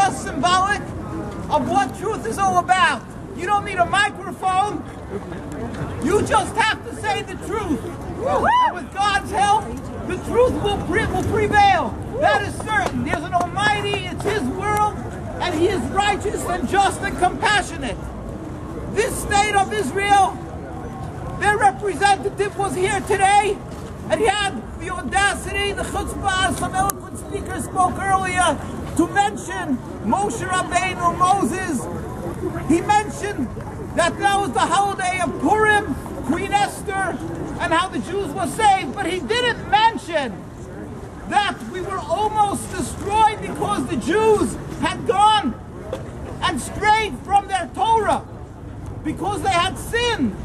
just symbolic of what truth is all about. You don't need a microphone. You just have to say the truth. And with God's help, the truth will prevail. That is certain. There's an Almighty, it's His world, and He is righteous and just and compassionate. This state of Israel, their representative was here today, and he had the audacity, the chutzpah, as some eloquent speaker spoke earlier, to mention Moshe Rabbeinu, Moses. He mentioned that was the holiday of Purim, Queen Esther, and how the Jews were saved. But he didn't mention that we were almost destroyed because the Jews had gone and strayed from their Torah because they had sinned.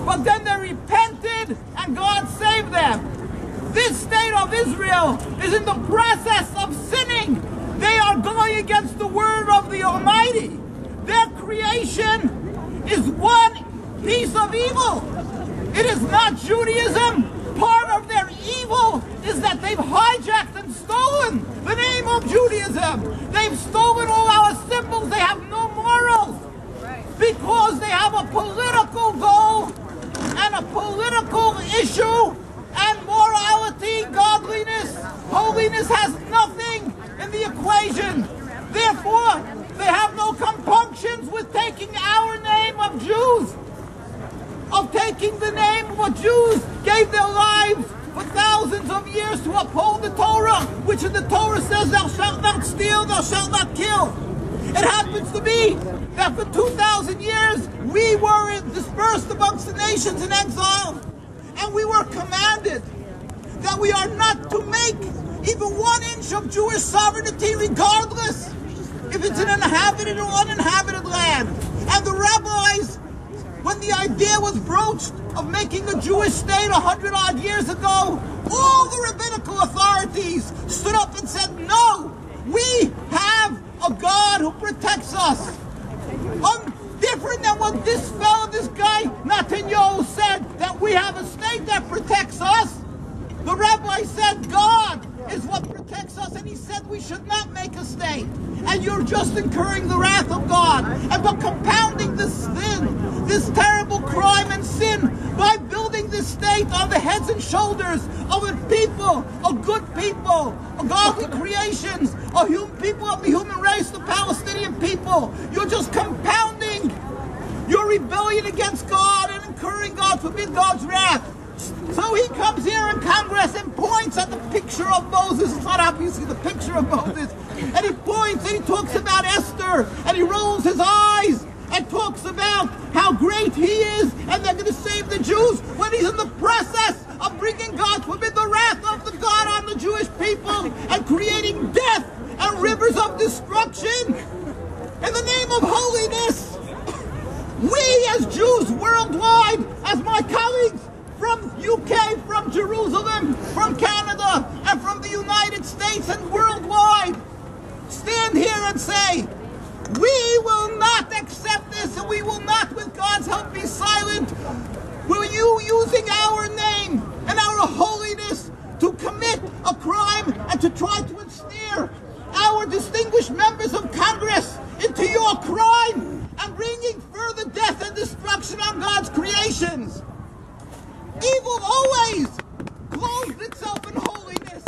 But then they repented and God saved them. This state of Israel is in the process of sinning. They are going against the word of the Almighty. Their creation is one piece of evil. It is not Judaism. Part of their evil is that they've hijacked and stolen the name of Judaism. They've stolen all our symbols. They have no morals because they have a political goal and a political issue, and morality, godliness, holiness has nothing in the equation. Therefore, they have no compunctions with taking our name of Jews, of taking the name of what Jews gave their lives for thousands of years to uphold the Torah, which in the Torah says, thou shalt not steal, thou shalt not kill. It happens to be that for 2,000 years we were dispersed amongst the nations in exile, and we were commanded that we are not to make even 1 inch of Jewish sovereignty, regardless if it's in an inhabited or uninhabited land. And the rabbis, when the idea was broached of making a Jewish state 100-odd years ago, all the rabbinical authorities stood up and said, no, we have a God who protects us. Different than what this fellow, this guy, Netanyahu, said, that we have a state that protects us. The rabbi said God is what protects us, and he said we should not make a state. And you're just incurring the wrath of God. And by compounding this sin, this terrible crime and sin, by building this state on the heads and shoulders of a people, of good people, of godly creations, of people of the human race, the Palestinian people, you're just compounding your rebellion against God and incurring, God forbid, God's wrath. So he comes here in Congress and points at the picture of Moses. It's not obviously the picture of Moses. And he points and he talks about Esther, and he rolls his eyes and talks about how great he is and they're going to save the Jews, when he's in the process of bringing, God forbid, the wrath of the God on the Jewish people and creating death and rivers of destruction. In the name of holiness, we as Jews worldwide, as my colleagues from UK, from Jerusalem, from Canada, and from the United States and worldwide, stand here and say, we will not accept this, and we will not, with God's help, be silent. Will you using our name and our holiness to commit a crime and to try to ensnare our distinguished members of Congress into your crime and bringing further death and destruction on God's creations? Evil always clothes itself in holiness.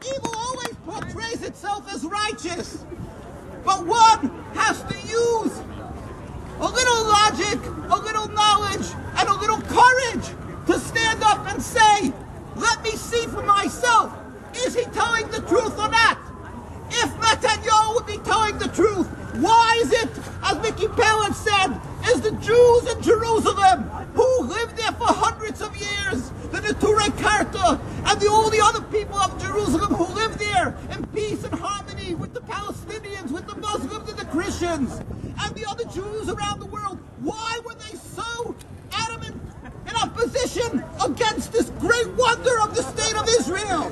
Evil always portrays itself as righteous. But one has to use a little logic, a little knowledge, and a little courage to stand up and say, let me see for myself, is he telling the truth or not? If Netanyahu would be telling the truth, why is it, as Mickey Pellet said, is the Jews in Jerusalem who lived there for hundreds of years, the Neturei Karta, and all the other people of Jerusalem who lived there in peace and harmony with the Palestinians, with the Muslims and the Christians, and the other Jews around the world, why were they so adamant in opposition against this great wonder of the state of Israel?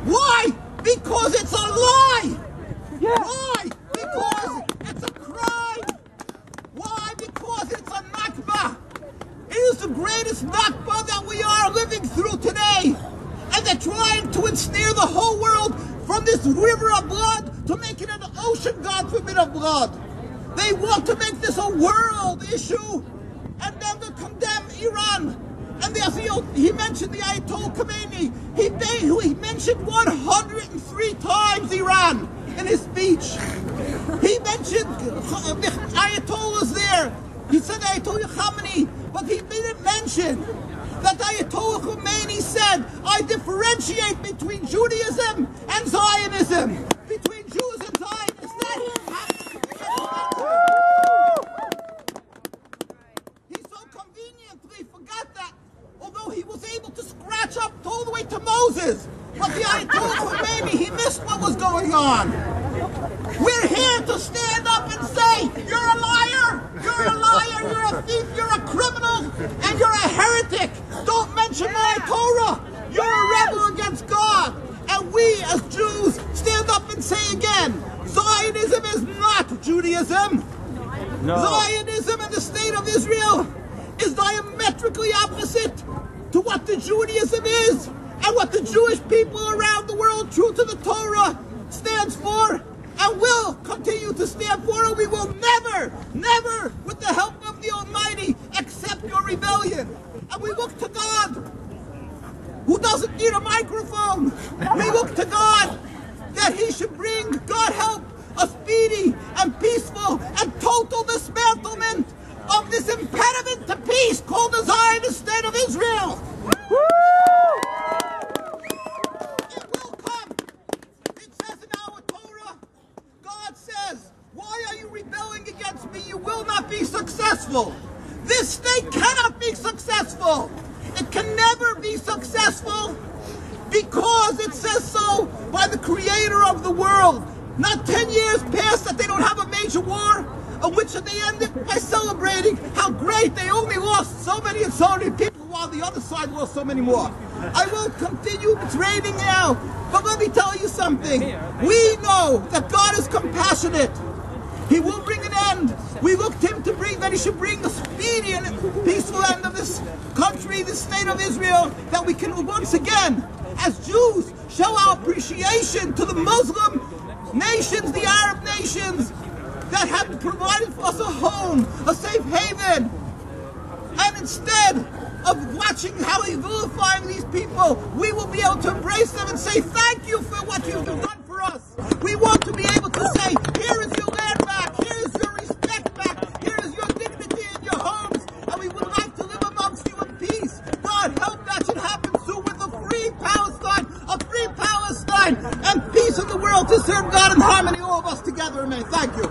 Why? Because it's a lie! Yeah. Why? Because it's a crime! Why? Because it's a Nakba! It is the greatest Nakba that we are living through today! And they're trying to ensnare the whole world from this river of blood to make it an ocean, God forbid, of blood. They want to make this a world issue, and then to condemn Iran. And he mentioned the Ayatollah Khomeini. He mentioned 103 times Iran in his speech. He mentioned the Ayatollahs there. He said Ayatollah Khamenei, but he didn't mention that Ayatollah Khomeini said, I differentiate between Judaism and Zionism. Between Jews and Zionists. He so conveniently forgot that, although he was able to scratch up all the way to Moses. But the Ayatollah Khomeini, he missed what was going on. We're here to stand up and say, you're a liar, you're a thief, you're a criminal, and you're a heretic. Don't mention my Torah. You're a rebel against God. And we as Jews stand up and say again, Zionism is not Judaism. No. Zionism and the state of Israel is diametrically opposite to what the Judaism is and what the Jewish people around the world, true to the Torah, stands for and will continue to stand for. And we will never, never, with the help of the Almighty, accept your rebellion. And we look to God, who doesn't need a microphone. We look to God that He should bring, God help, a speedy and peaceful and total dismantlement of this impediment to peace called the Zionist state of Israel. It will come. It says in our Torah, God says, why are you rebelling against me? You will not be successful. This state cannot be successful. It can never be successful because it says so by the creator of the world. Not 10 years past that they don't have a major war, of which they ended by celebrating how great they only lost so many and so many people while the other side lost so many more. I won't continue, it's raining now, but let me tell you something. We know that God is compassionate. He will bring an end. We look to Him to bring, that He should bring a speedy and peaceful end of this country, the state of Israel, that we can once again, as Jews, show our appreciation to the Muslim nations, the Arab nations, that have provided for us a home, a safe haven. And instead of watching how He's vilifying these people, we will be able to embrace them and say, thank you for what you've done for us. We want to be able to say, here is your land back, here is your respect back, here is your dignity in your homes, and we would like to live amongst you in peace. God help that should happen soon with a free Palestine, and peace in the world to serve God in harmony, all of us together. Amen. Thank you.